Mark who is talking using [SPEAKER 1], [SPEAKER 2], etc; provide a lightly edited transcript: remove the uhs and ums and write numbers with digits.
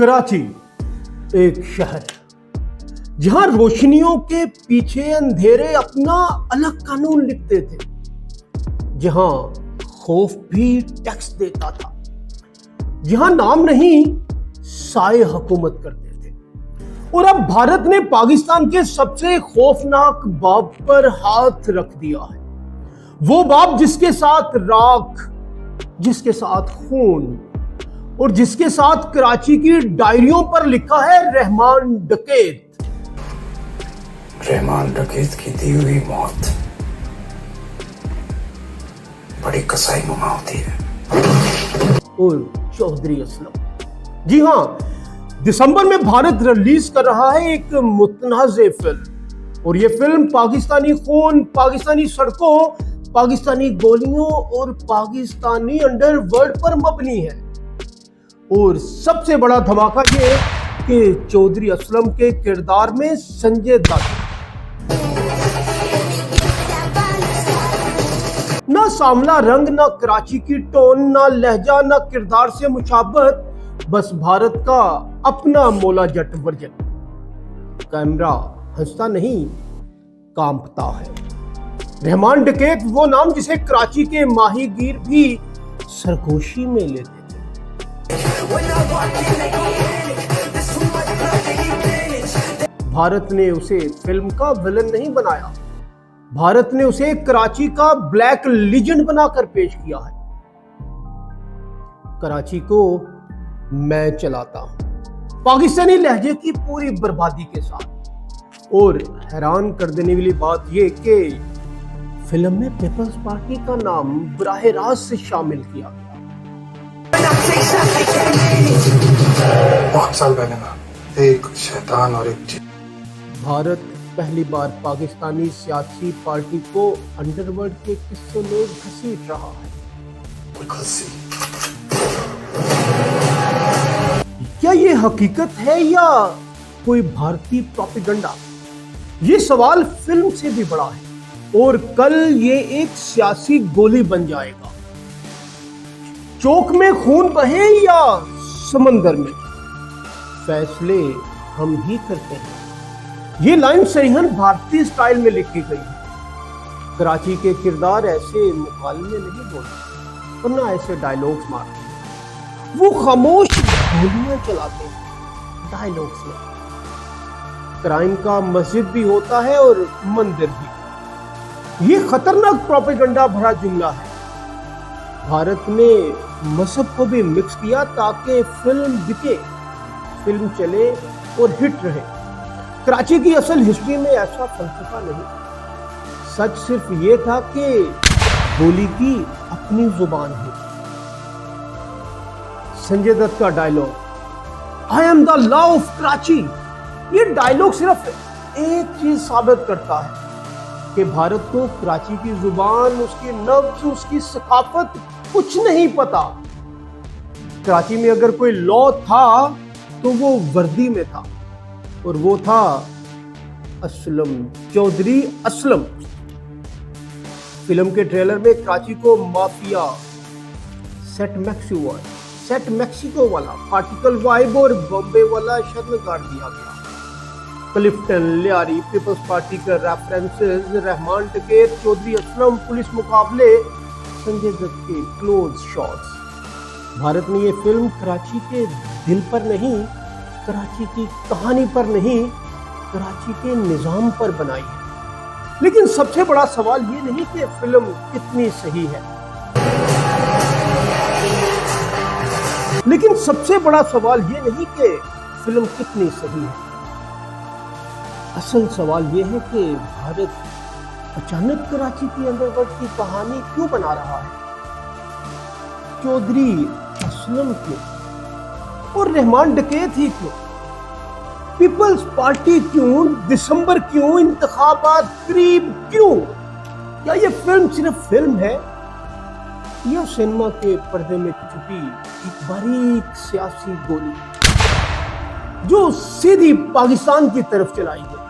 [SPEAKER 1] कराची एक शहर जहां रोशनियों के पीछे अंधेरे अपना अलग कानून लिखते थे, जहां खौफ भी टैक्स देता था, जहां नाम नहीं साए हुकूमत करते थे। और अब भारत ने पाकिस्तान के सबसे खौफनाक बाप पर हाथ रख दिया है। वो बाप जिसके साथ राख, जिसके साथ खून और जिसके साथ कराची की डायरियों पर लिखा है रहमान डकैत।
[SPEAKER 2] रहमान डकैत की दी हुई मौत बड़ी कसाईनुमा होती है।
[SPEAKER 1] और चौधरी असलम। जी हां, दिसंबर में भारत रिलीज कर रहा है एक मुतनाज़े फिल्म, और यह फिल्म पाकिस्तानी खून, पाकिस्तानी सड़कों, पाकिस्तानी गोलियों और पाकिस्तानी अंडरवर्ल्ड पर मबनी है। और सबसे बड़ा धमाका ये कि चौधरी असलम के किरदार में संजय दत्त। ना सामला रंग, ना कराची की टोन, ना लहजा, ना किरदार से मुशाबहत, बस भारत का अपना मौला जट वर्जन। कैमरा हंसता नहीं, कांपता है। रहमान डकैत वो नाम जिसे कराची के माहीगीर भी सरगोशी में लेते थे। भारत ने उसे फिल्म का विलन नहीं बनाया, भारत ने उसे कराची का ब्लैक लीजेंड बनाकर पेश किया है। कराची को मैं चलाता हूं, पाकिस्तानी लहजे की पूरी बर्बादी के साथ। और हैरान कर देने वाली बात यह कि फिल्म में पीपल्स पार्टी का नाम बराह रास्त शामिल किया गया।
[SPEAKER 2] बहुत साल पहले ना एक शैतान और एक
[SPEAKER 1] भारत पहली बार पाकिस्तानी सियासी पार्टी को अंडरवर्ल्ड के किस्सों में घसीट रहा है। क्या ये हकीकत है या कोई भारतीय प्रोपेगेंडा? ये सवाल फिल्म से भी बड़ा है, और कल ये एक सियासी गोली बन जाएगा। चौक में खून बहे या समंदर में, फैसले हम ही करते हैं। ये लाइन सहीहन भारतीय स्टाइल में लिखी गई है। कराची के किरदार ऐसे मुकालमे नहीं बोलते, वरना ऐसे डायलॉग्स मारते हैं। वो खामोश गोलियां चलाते हैं डायलॉग्स में। क्राइम का मस्जिद भी होता है और मंदिर भी। ये खतरनाक प्रोपेगेंडा भरा जुमला है। भारत ने मजहब को भी मिक्स किया ताकि फिल्म बिके, फिल्म चले और हिट रहे। कराची की असल हिस्ट्री में ऐसा फलसफा नहीं। सच सिर्फ ये था कि बोली की अपनी जुबान है। संजय दत्त का dialogue, I am the law of Karachi, ये डायलॉग सिर्फ एक चीज साबित करता है कि भारत को कराची की जुबान, उसकी नब्ज, उसकी सकाफत कुछ नहीं पता। कराची में अगर कोई लॉ था तो वो वर्दी में था, और वो था असलम, चौधरी असलम। फिल्म के ट्रेलर में कराची को माफिया, सेट मैक्सिको वाला पार्टिकल वाइब और बॉम्बे वाला शर्म गाड़ दिया गया। क्लिफ्टन, लियारी, पीपल्स पार्टी के रेफरेंसेस, रहमान डकैत, चौधरी असलम, पुलिस मुकाबले, संजय दत्त के क्लोज शॉट्स। भारत ने ये फिल्म कराची के दिल पर नहीं, कराची की कहानी पर नहीं, कराची के निजाम पर बनाई है। लेकिन सबसे बड़ा सवाल ये नहीं कि फिल्म कितनी सही है, लेकिन सबसे बड़ा सवाल ये नहीं कि फिल्म कितनी सही है। असल सवाल ये है कि भारत अचानक कराची की अंडरवर्ल्ड की कहानी क्यों बना रहा है? चौधरी असलम क्यों? और रहमान डकैत ही क्यों? पीपल्स पार्टी क्यों? दिसंबर क्यों? इंतखाबात करीब क्यों? क्या ये फिल्म सिर्फ फिल्म है या सिनेमा के पर्दे में छुपी एक बारीक सियासी गोली जो सीधी पाकिस्तान की तरफ चलाई गई?